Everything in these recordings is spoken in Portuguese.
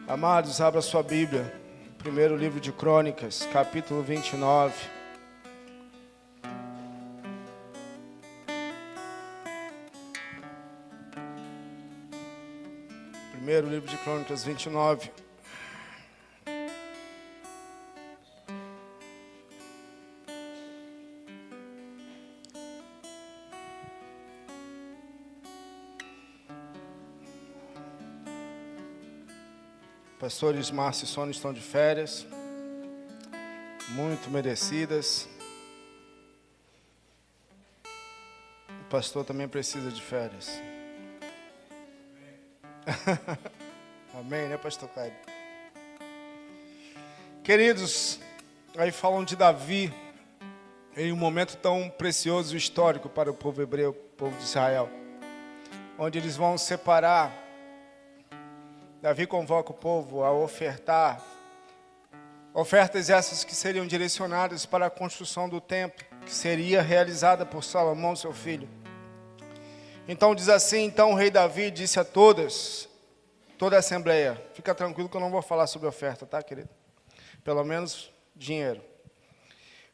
Amados, abra sua Bíblia, primeiro livro de Crônicas, capítulo 29. Primeiro livro de Crônicas 29. Pastores Márcio e Sônia estão de férias, muito merecidas. O pastor também precisa de férias. Amém, né, pastor Caio? Queridos, aí falam de Davi, em um momento tão precioso e histórico para o povo hebreu, o povo de Israel, onde eles vão separar. Davi convoca o povo a ofertar ofertas essas que seriam direcionadas para a construção do templo, que seria realizada por Salomão, seu filho. Então diz assim: então o rei Davi disse a toda a assembleia, fica tranquilo que eu não vou falar sobre oferta, tá, querido? Pelo menos dinheiro.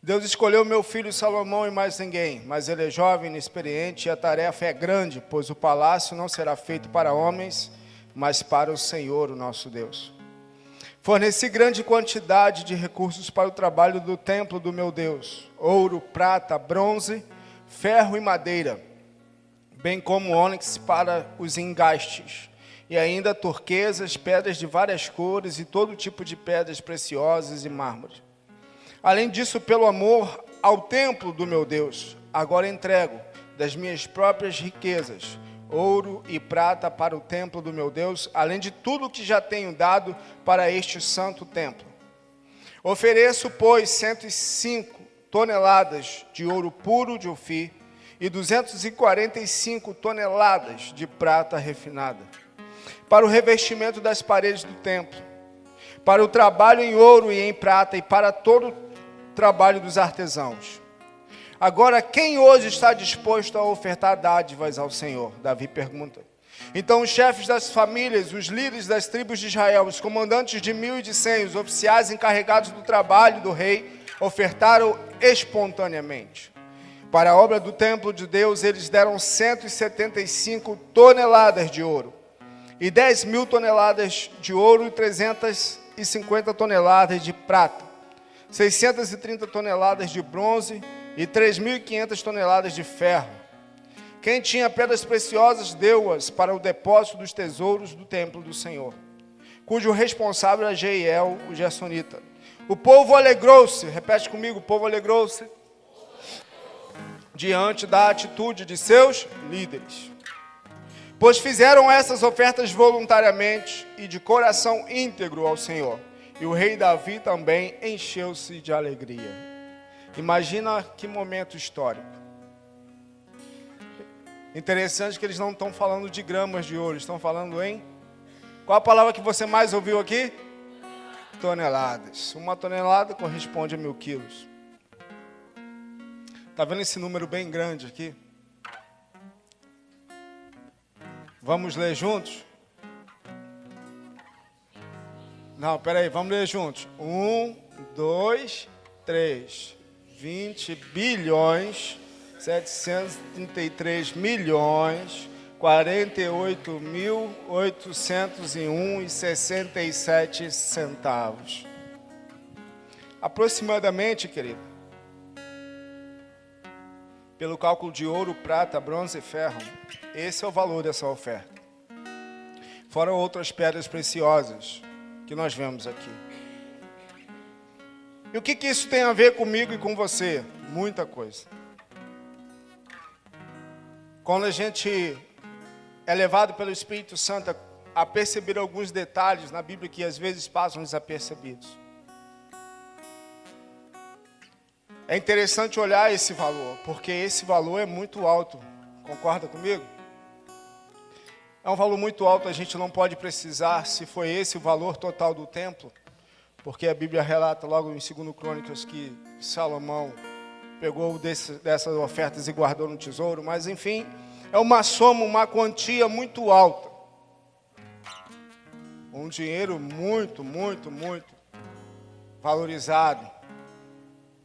Deus escolheu meu filho Salomão e mais ninguém, mas ele é jovem, inexperiente, e a tarefa é grande, pois o palácio não será feito para homens, mas para o Senhor, o nosso Deus. Forneci grande quantidade de recursos para o trabalho do templo do meu Deus: ouro, prata, bronze, ferro e madeira, bem como ônix para os engastes, e ainda turquesas, pedras de várias cores e todo tipo de pedras preciosas e mármore. Além disso, pelo amor ao templo do meu Deus, agora entrego das minhas próprias riquezas ouro e prata para o templo do meu Deus, além de tudo que já tenho dado para este santo templo. Ofereço, pois, 105 toneladas de ouro puro de Ofir e 245 toneladas de prata refinada, para o revestimento das paredes do templo, para o trabalho em ouro e em prata e para todo o trabalho dos artesãos. Agora, quem hoje está disposto a ofertar dádivas ao Senhor? Davi pergunta. Então os chefes das famílias, os líderes das tribos de Israel, os comandantes de 1.000 e de 100, os oficiais encarregados do trabalho do rei, ofertaram espontaneamente. Para a obra do templo de Deus, eles deram 175 toneladas de ouro, e 10.000 toneladas de ouro e 350 toneladas de prata, 630 toneladas de bronze, e 3.500 toneladas de ferro. Quem tinha pedras preciosas deu-as para o depósito dos tesouros do templo do Senhor, cujo responsável é Jeiel, o Gersonita. O povo alegrou-se, repete comigo, o povo alegrou-se diante da atitude de seus líderes, pois fizeram essas ofertas voluntariamente e de coração íntegro ao Senhor. E o rei Davi também encheu-se de alegria. Imagina que momento histórico. Interessante que eles não estão falando de gramas de ouro, estão falando em... Qual a palavra que você mais ouviu aqui? Toneladas. 1 tonelada corresponde a 1.000 quilos. Está vendo esse número bem grande aqui? Vamos ler juntos? Não, peraí, vamos ler juntos. 1, 2, 3... 20 bilhões, 733 milhões, 48.801,67 centavos. Aproximadamente, querido, pelo cálculo de ouro, prata, bronze e ferro, esse é o valor dessa oferta. Fora outras pedras preciosas que nós vemos aqui. E o que isso tem a ver comigo e com você? Muita coisa. Quando a gente é levado pelo Espírito Santo a perceber alguns detalhes na Bíblia que às vezes passam desapercebidos. É interessante olhar esse valor, porque esse valor é muito alto. Concorda comigo? É um valor muito alto, a gente não pode precisar se foi esse o valor total do templo. Porque a Bíblia relata logo em 2 Crônicas que Salomão pegou dessas ofertas e guardou no tesouro. Mas enfim, é uma soma, uma quantia muito alta. Um dinheiro muito, muito, muito valorizado.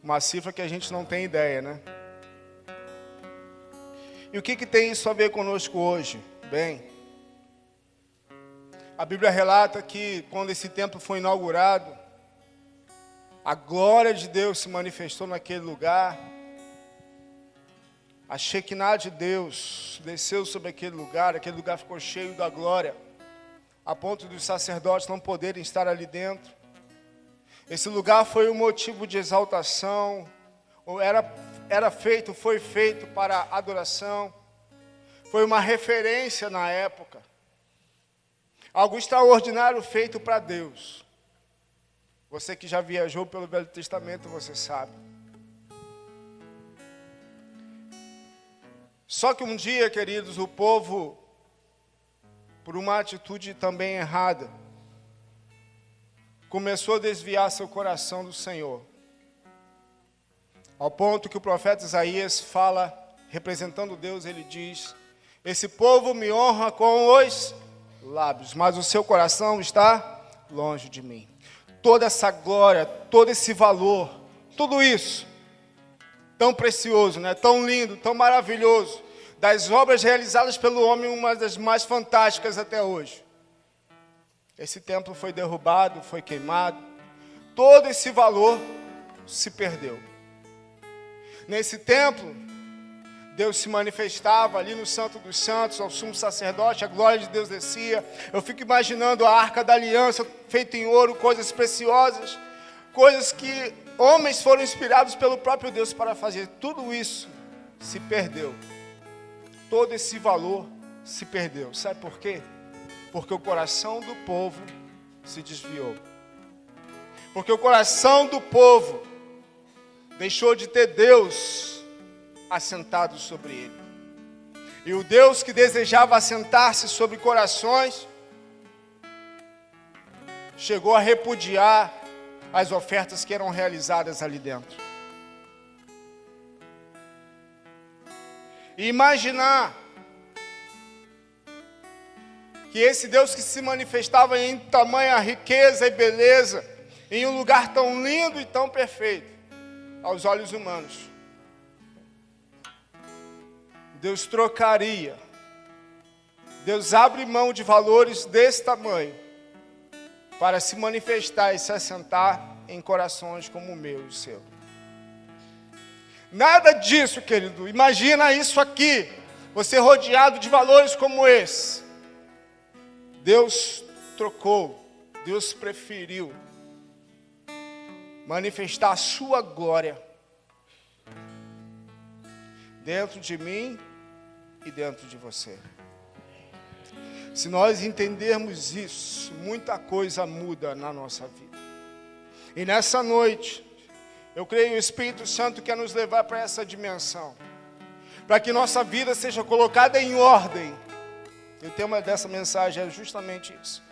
Uma cifra que a gente não tem ideia, né? E o que tem isso a ver conosco hoje? Bem, a Bíblia relata que quando esse templo foi inaugurado, a glória de Deus se manifestou naquele lugar. A Shekinah de Deus desceu sobre aquele lugar ficou cheio da glória, a ponto dos sacerdotes não poderem estar ali dentro. Esse lugar foi um motivo de exaltação, foi feito para adoração, foi uma referência na época, algo extraordinário feito para Deus. Você que já viajou pelo Velho Testamento, você sabe. Só que um dia, queridos, o povo, por uma atitude também errada, começou a desviar seu coração do Senhor. Ao ponto que o profeta Isaías fala, representando Deus, ele diz: esse povo me honra com os lábios, mas o seu coração está longe de mim. Toda essa glória, todo esse valor, tudo isso, tão precioso, né? Tão lindo, tão maravilhoso, das obras realizadas pelo homem, uma das mais fantásticas até hoje. Esse templo foi derrubado, foi queimado, todo esse valor se perdeu. Nesse templo, Deus se manifestava ali no Santo dos Santos, ao sumo sacerdote, a glória de Deus descia. Eu fico imaginando a Arca da Aliança feita em ouro, coisas preciosas, coisas que homens foram inspirados pelo próprio Deus para fazer. Tudo isso se perdeu. Todo esse valor se perdeu. Sabe por quê? Porque o coração do povo se desviou. Porque o coração do povo deixou de ter Deus assentado sobre ele. E o Deus que desejava assentar-se sobre corações chegou a repudiar as ofertas que eram realizadas ali dentro. E imaginar que esse Deus que se manifestava em tamanha riqueza e beleza, em um lugar tão lindo e tão perfeito, aos olhos humanos, Deus trocaria, Deus abre mão de valores desse tamanho, para se manifestar e se assentar em corações como o meu e o seu. Nada disso, querido. Imagina isso aqui, você rodeado de valores como esse. Deus trocou, Deus preferiu manifestar a sua glória dentro de mim e dentro de você. Se nós entendermos isso, muita coisa muda na nossa vida. E nessa noite, eu creio que o Espírito Santo quer nos levar para essa dimensão, para que nossa vida seja colocada em ordem. E o tema dessa mensagem é justamente isso,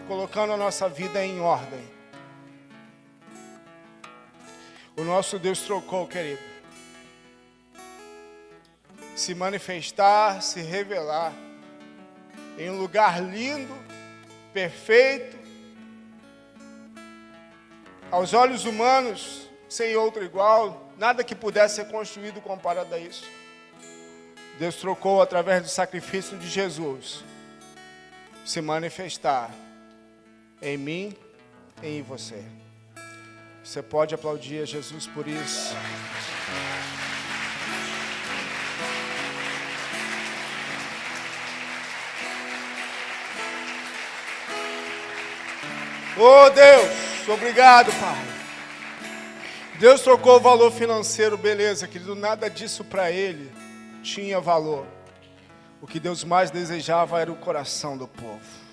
colocando a nossa vida em ordem. O nosso Deus trocou, querido, se manifestar, se revelar em um lugar lindo, perfeito, aos olhos humanos, sem outro igual, nada que pudesse ser construído comparado a isso. Deus trocou através do sacrifício de Jesus, se manifestar em mim e em você. Você pode aplaudir a Jesus por isso. Oh Deus, obrigado, Pai. Deus trocou o valor financeiro, beleza, querido, nada disso para Ele tinha valor. O que Deus mais desejava era o coração do povo.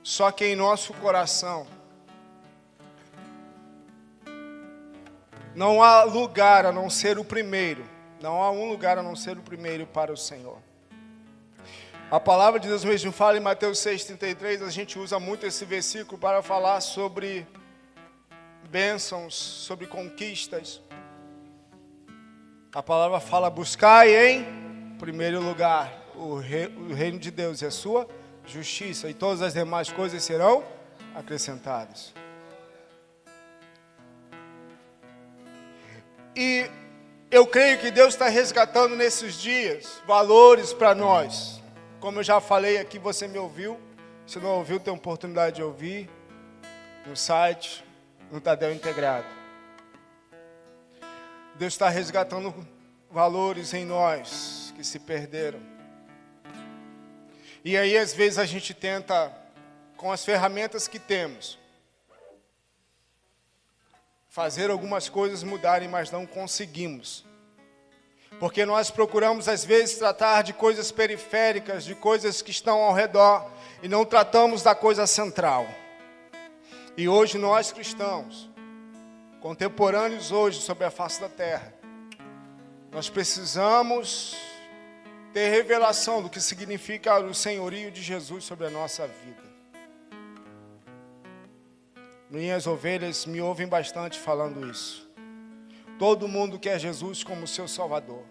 Só que em nosso coração não há lugar a não ser o primeiro. Não há um lugar a não ser o primeiro para o Senhor. A palavra de Deus mesmo fala em Mateus 6,33, a gente usa muito esse versículo para falar sobre bênçãos, sobre conquistas. A palavra fala: buscai em primeiro lugar o reino de Deus e a sua justiça, e todas as demais coisas serão acrescentadas. E eu creio que Deus está resgatando nesses dias valores para nós. Como eu já falei aqui, você me ouviu. Se não ouviu, tem oportunidade de ouvir no site, no Tadel Integrado. Deus está resgatando valores em nós que se perderam. E aí, às vezes, a gente tenta, com as ferramentas que temos, fazer algumas coisas mudarem, mas não conseguimos. Porque nós procuramos, às vezes, tratar de coisas periféricas, de coisas que estão ao redor, e não tratamos da coisa central. E hoje nós cristãos, contemporâneos hoje sobre a face da terra, nós precisamos ter revelação do que significa o senhorio de Jesus sobre a nossa vida. Minhas ovelhas me ouvem bastante falando isso. Todo mundo quer Jesus como seu Salvador,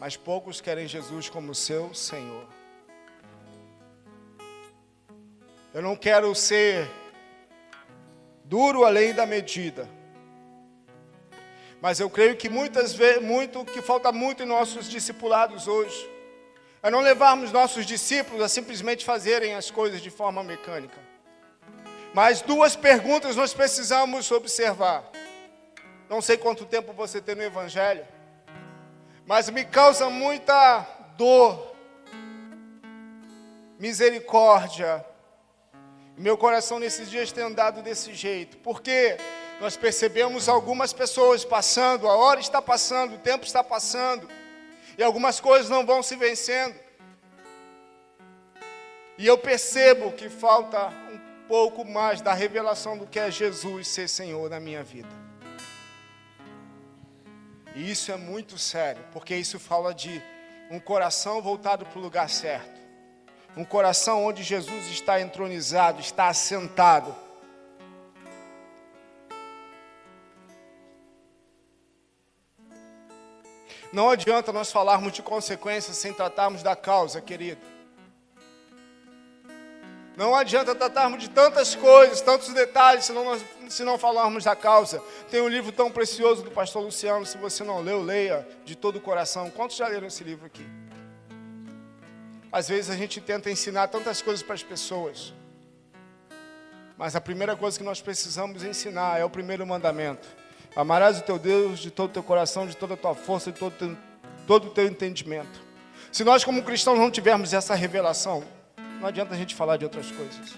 mas poucos querem Jesus como seu Senhor. Eu não quero ser duro além da medida, mas eu creio que muitas vezes, que falta muito em nossos discipulados hoje, é não levarmos nossos discípulos a simplesmente fazerem as coisas de forma mecânica. Mas duas perguntas nós precisamos observar. Não sei quanto tempo você tem no Evangelho, mas me causa muita dor, misericórdia. Meu coração nesses dias tem andado desse jeito, porque nós percebemos algumas pessoas passando, a hora está passando, o tempo está passando, e algumas coisas não vão se vencendo. E eu percebo que falta um pouco mais da revelação do que é Jesus ser Senhor na minha vida. E isso é muito sério, porque isso fala de um coração voltado para o lugar certo. Um coração onde Jesus está entronizado, está assentado. Não adianta nós falarmos de consequências sem tratarmos da causa, querido. Não adianta tratarmos de tantas coisas, tantos detalhes, se não falarmos da causa. Tem um livro tão precioso do pastor Luciano, se você não leu, leia de todo o coração. Quantos já leram esse livro aqui? Às vezes a gente tenta ensinar tantas coisas para as pessoas, mas a primeira coisa que nós precisamos ensinar é o primeiro mandamento. Amarás o teu Deus de todo o teu coração, de toda a tua força, de todo o teu entendimento. Se nós como cristãos não tivermos essa revelação, não adianta a gente falar de outras coisas.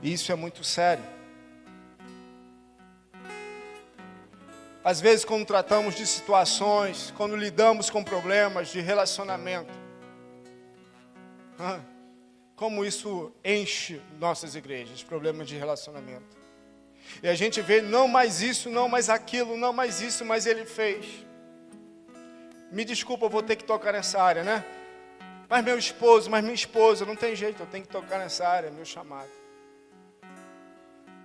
E isso é muito sério. Às vezes, quando tratamos de situações, quando lidamos com problemas de relacionamento, como isso enche nossas igrejas, problemas de relacionamento. E a gente vê, não mais isso, não mais aquilo, não mais isso, mas ele fez. Me desculpa, eu vou ter que tocar nessa área, né? Mas meu esposo, mas minha esposa, não tem jeito, eu tenho que tocar nessa área, é meu chamado.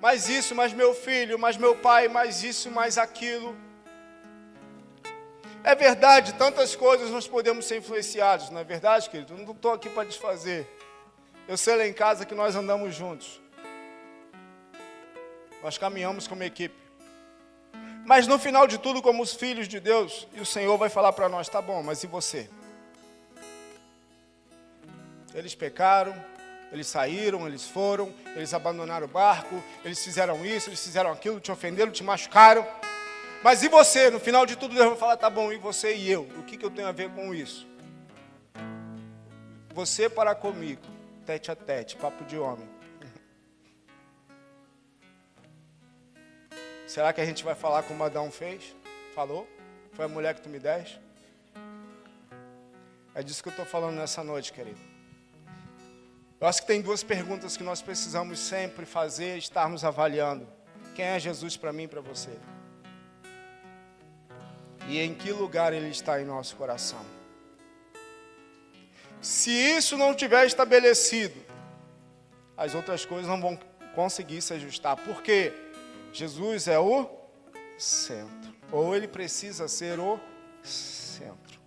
Mais isso, mais meu filho, mais meu pai, mais isso, mais aquilo. É verdade, tantas coisas nós podemos ser influenciados, não é verdade, querido? Eu não estou aqui para desfazer. Eu sei lá em casa que nós andamos juntos. Nós caminhamos como equipe. Mas no final de tudo, como os filhos de Deus, e o Senhor vai falar para nós, tá bom, mas e você? Eles pecaram, eles saíram, eles foram, eles abandonaram o barco, eles fizeram isso, eles fizeram aquilo, te ofenderam, te machucaram. Mas e você? No final de tudo, Deus vai falar, tá bom, e você e eu? O que eu tenho a ver com isso? Você para comigo, tete a tete, papo de homem. Será que a gente vai falar como Adão fez? Falou? Foi a mulher que tu me deste? É disso que eu estou falando nessa noite, querido. Eu acho que tem duas perguntas que nós precisamos sempre fazer, estarmos avaliando. Quem é Jesus para mim e para você? E em que lugar Ele está em nosso coração? Se isso não tiver estabelecido, as outras coisas não vão conseguir se ajustar. Por quê? Jesus é o centro. Ou Ele precisa ser o centro.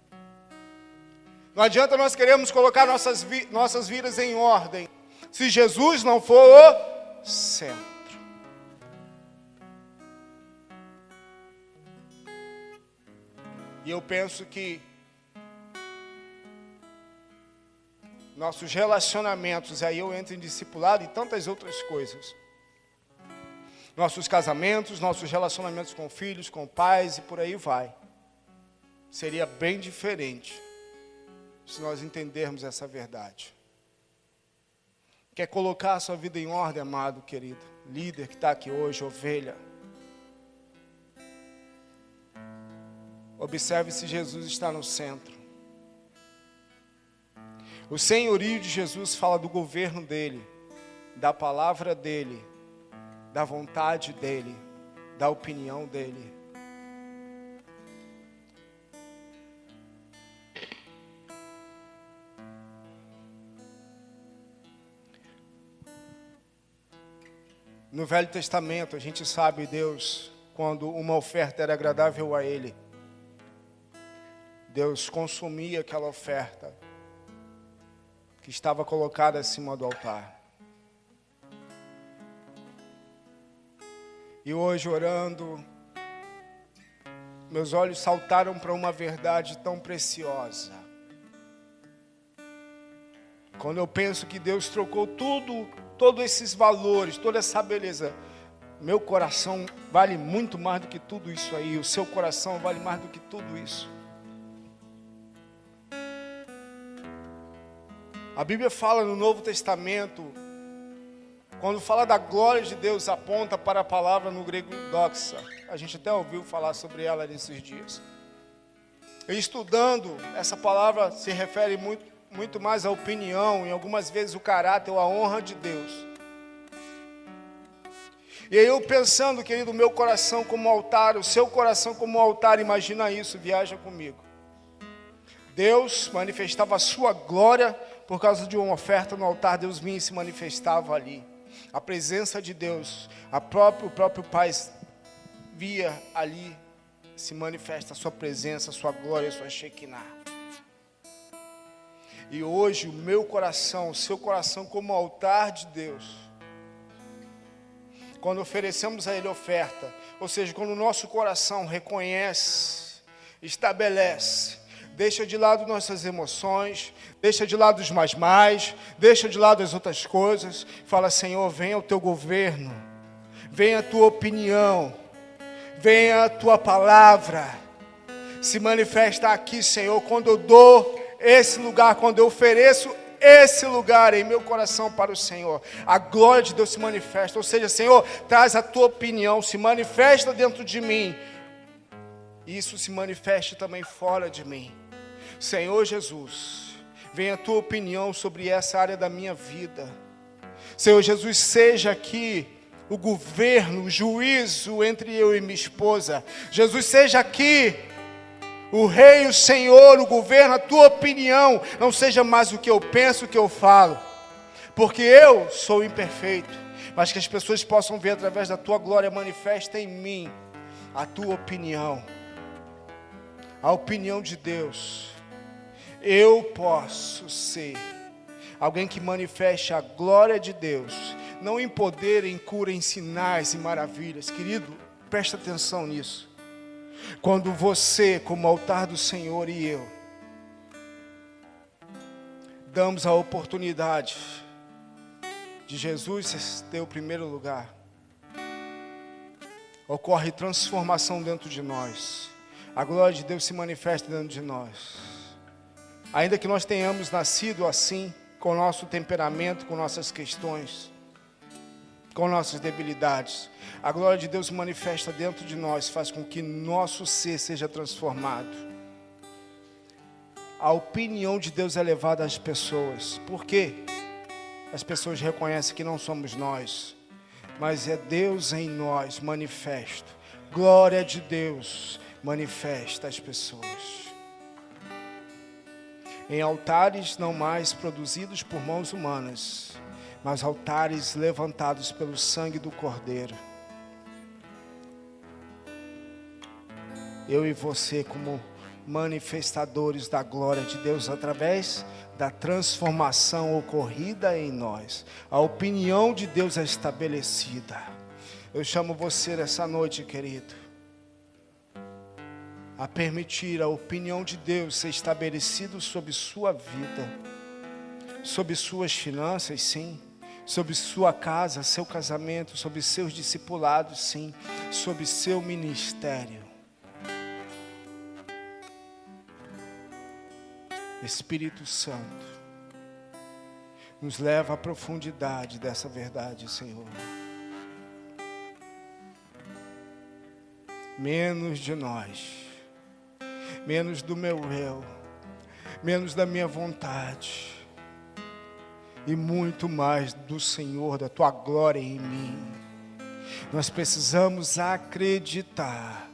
Não adianta nós queremos colocar nossas vidas em ordem, se Jesus não for o centro. E eu penso que nossos relacionamentos, aí eu entro em discipulado e tantas outras coisas. Nossos casamentos, nossos relacionamentos com filhos, com pais e por aí vai. Seria bem diferente se nós entendermos essa verdade. Quer colocar a sua vida em ordem, amado, querido? Líder que está aqui hoje, ovelha. Observe se Jesus está no centro. O senhorio de Jesus fala do governo dele, da palavra dele, da vontade dele, da opinião dele. No Velho Testamento, a gente sabe Deus, quando uma oferta era agradável a Ele, Deus consumia aquela oferta que estava colocada acima do altar. E hoje, orando, meus olhos saltaram para uma verdade tão preciosa. Quando eu penso que Deus trocou todos esses valores, toda essa beleza, meu coração vale muito mais do que tudo isso aí, o seu coração vale mais do que tudo isso. A Bíblia fala no Novo Testamento, quando fala da glória de Deus, aponta para a palavra no grego doxa. A gente até ouviu falar sobre ela nesses dias. E estudando, essa palavra se refere muito mais à opinião, e algumas vezes o caráter ou a honra de Deus. E aí eu pensando, querido, o meu coração como altar, o seu coração como altar, imagina isso, viaja comigo. Deus manifestava a sua glória por causa de uma oferta no altar, Deus vinha e se manifestava ali. A presença de Deus, o próprio Pai via ali, se manifesta a sua presença, a sua glória, a sua Shekinah. E hoje o meu coração, o seu coração como altar de Deus, quando oferecemos a Ele oferta, ou seja, quando o nosso coração reconhece, estabelece, deixa de lado nossas emoções, deixa de lado os mais, deixa de lado as outras coisas, fala, Senhor, venha o teu governo, venha a tua opinião, venha a tua palavra, se manifesta aqui, Senhor, quando eu dou esse lugar, quando eu ofereço esse lugar em meu coração para o Senhor, a glória de Deus se manifesta, ou seja, Senhor, traz a tua opinião, se manifesta dentro de mim, e isso se manifeste também fora de mim. Senhor Jesus, venha a tua opinião sobre essa área da minha vida. Senhor Jesus, seja aqui o governo, o juízo entre eu e minha esposa. Jesus, seja aqui o rei, o Senhor, o governo, a tua opinião. Não seja mais o que eu penso, o que eu falo. Porque eu sou imperfeito. Mas que as pessoas possam ver através da tua glória manifesta em mim a tua opinião. A opinião de Deus. Eu posso ser alguém que manifeste a glória de Deus, não em poder, em cura, em sinais e maravilhas. Querido, presta atenção nisso. Quando você, como altar do Senhor e eu, damos a oportunidade de Jesus ter o primeiro lugar, ocorre transformação dentro de nós. A glória de Deus se manifesta dentro de nós. Ainda que nós tenhamos nascido assim, com o nosso temperamento, com nossas questões, com nossas debilidades, a glória de Deus se manifesta dentro de nós, faz com que nosso ser seja transformado. A opinião de Deus é levada às pessoas. Por quê? As pessoas reconhecem que não somos nós, mas é Deus em nós manifesto. Glória de Deus manifesta às pessoas. Em altares não mais produzidos por mãos humanas, mas altares levantados pelo sangue do Cordeiro. Eu e você como manifestadores da glória de Deus através da transformação ocorrida em nós. A opinião de Deus é estabelecida. Eu chamo você nessa noite, querido, a permitir a opinião de Deus ser estabelecida sobre sua vida, sobre suas finanças, sim, sobre sua casa, seu casamento, sobre seus discipulados, sim, sobre seu ministério. Espírito Santo, nos leva à profundidade dessa verdade, Senhor. Menos de nós, menos do meu eu, menos da minha vontade, e muito mais do Senhor, da tua glória em mim. Nós precisamos acreditar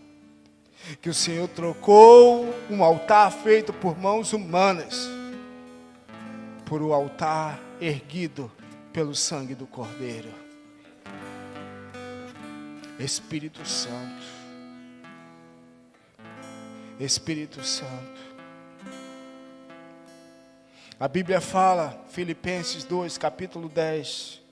que o Senhor trocou um altar feito por mãos humanas por um altar erguido pelo sangue do Cordeiro. Espírito Santo, Espírito Santo. A Bíblia fala, Filipenses 2, capítulo 10.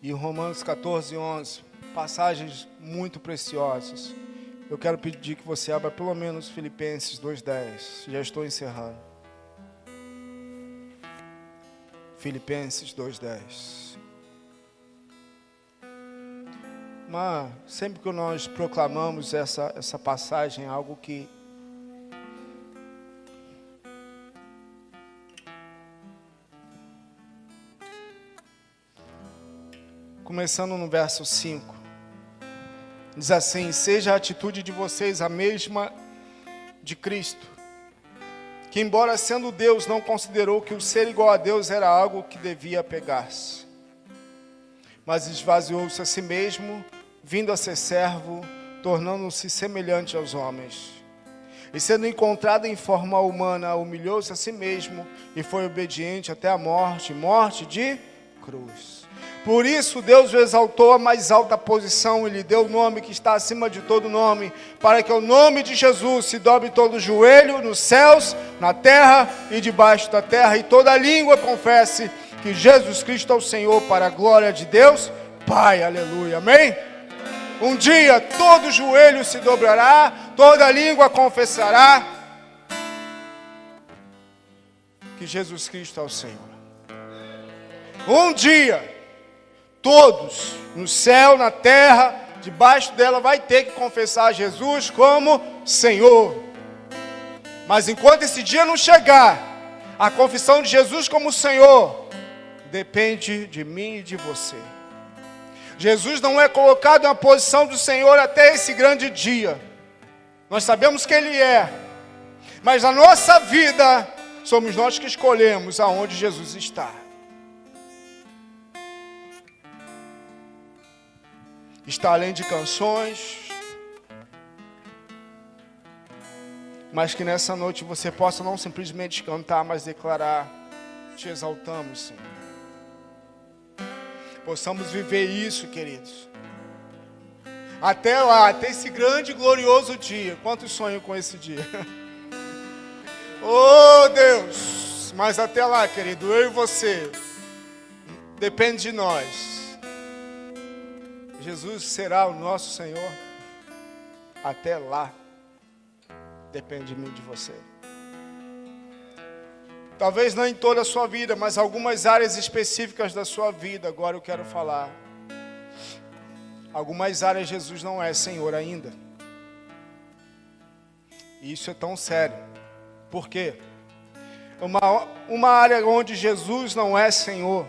E Romanos 14, 11, passagens muito preciosas. Eu quero pedir que você abra pelo menos Filipenses 2:10. Já estou encerrando. Filipenses 2:10. Mas sempre que nós proclamamos essa passagem, algo que começando no verso 5, diz assim: seja a atitude de vocês a mesma de Cristo, que embora sendo Deus, não considerou que o ser igual a Deus era algo que devia apegar-se, mas esvaziou-se a si mesmo, vindo a ser servo, tornando-se semelhante aos homens. E sendo encontrado em forma humana, humilhou-se a si mesmo e foi obediente até a morte, morte de cruz. Por isso Deus o exaltou à mais alta posição e lhe deu o nome que está acima de todo nome, para que o nome de Jesus se dobre todo o joelho nos céus, na terra e debaixo da terra, e toda língua confesse que Jesus Cristo é o Senhor, para a glória de Deus Pai. Aleluia, amém? Um dia todo joelho se dobrará, toda língua confessará que Jesus Cristo é o Senhor. Um dia todos, no céu, na terra, debaixo dela, vai ter que confessar Jesus como Senhor. Mas enquanto esse dia não chegar, a confissão de Jesus como Senhor depende de mim e de você. Jesus não é colocado na posição do Senhor até esse grande dia. Nós sabemos que Ele é, mas na nossa vida, somos nós que escolhemos aonde Jesus está. Está além de canções, mas que nessa noite você possa não simplesmente cantar, mas declarar: te exaltamos, Senhor. Possamos viver isso, queridos, até lá, até esse grande e glorioso dia. Quantos sonham com esse dia? Oh Deus, mas até lá, querido, eu e você, depende de nós. Jesus será o nosso Senhor. Até lá, depende de mim e de você. Talvez não em toda a sua vida, mas algumas áreas específicas da sua vida, agora eu quero falar. Algumas áreas Jesus não é Senhor ainda. E isso é tão sério. Por quê? Uma área onde Jesus não é Senhor,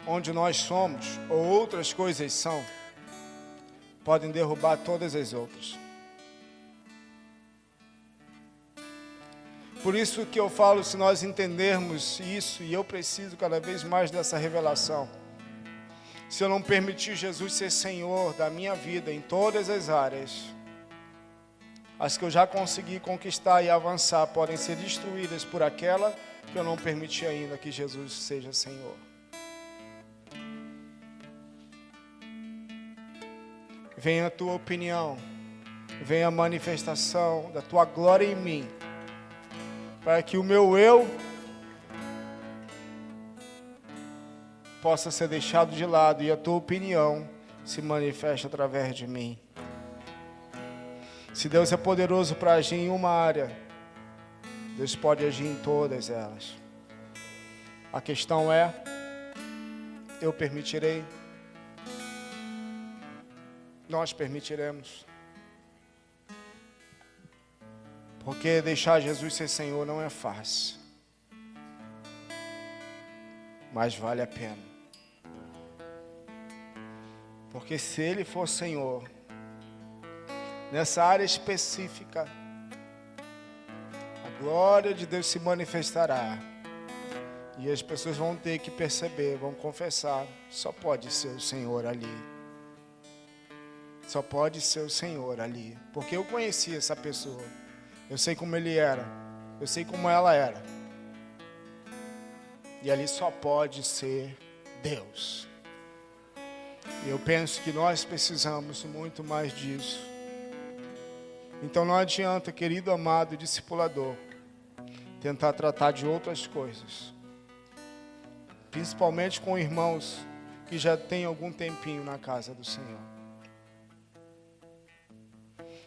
onde nós somos, ou outras coisas são, podem derrubar todas as outras. Por isso que eu falo, se nós entendermos isso, e eu preciso cada vez mais dessa revelação, se eu não permitir Jesus ser Senhor da minha vida em todas as áreas, as que eu já consegui conquistar e avançar podem ser destruídas por aquela que eu não permiti ainda que Jesus seja Senhor. venha a tua opinião, venha a manifestação da tua glória em mim, para que o meu eu possa ser deixado de lado e a tua opinião se manifeste através de mim. Se Deus é poderoso para agir em uma área, Deus pode agir em todas elas. A questão é, eu permitirei? Nós permitiremos? Porque deixar Jesus ser Senhor não é fácil, mas vale a pena. Porque se Ele for Senhor, nessa área específica, a glória de Deus se manifestará. E as pessoas vão ter que perceber, vão confessar, só pode ser o Senhor ali. Só pode ser o Senhor ali. Porque eu conheci essa pessoa. Eu sei como ele era. Eu sei como ela era. E ali só pode ser Deus. E eu penso que nós precisamos muito mais disso. Então não adianta, querido amado discipulador, tentar tratar de outras coisas. Principalmente com irmãos que já têm algum tempinho na casa do Senhor.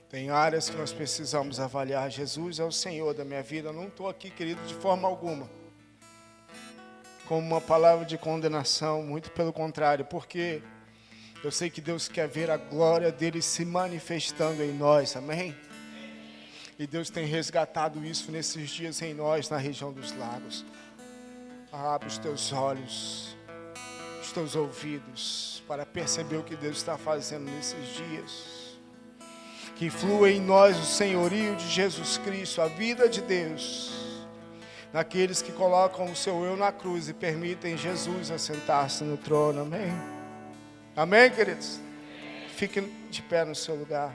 Tem áreas que nós precisamos avaliar. Jesus é o Senhor da minha vida. Eu não estou aqui, querido, de forma alguma como uma palavra de condenação, muito pelo contrário, porque eu sei que Deus quer ver a glória dele se manifestando em nós, amém? E Deus tem resgatado isso nesses dias em nós, na região dos lagos. Abre os teus olhos, os teus ouvidos, para perceber o que Deus está fazendo nesses dias. Que flua em nós o senhorio de Jesus Cristo, a vida de Deus, naqueles que colocam o seu eu na cruz e permitem Jesus assentar-se no trono, amém? Amém, queridos? Fiquem de pé no seu lugar.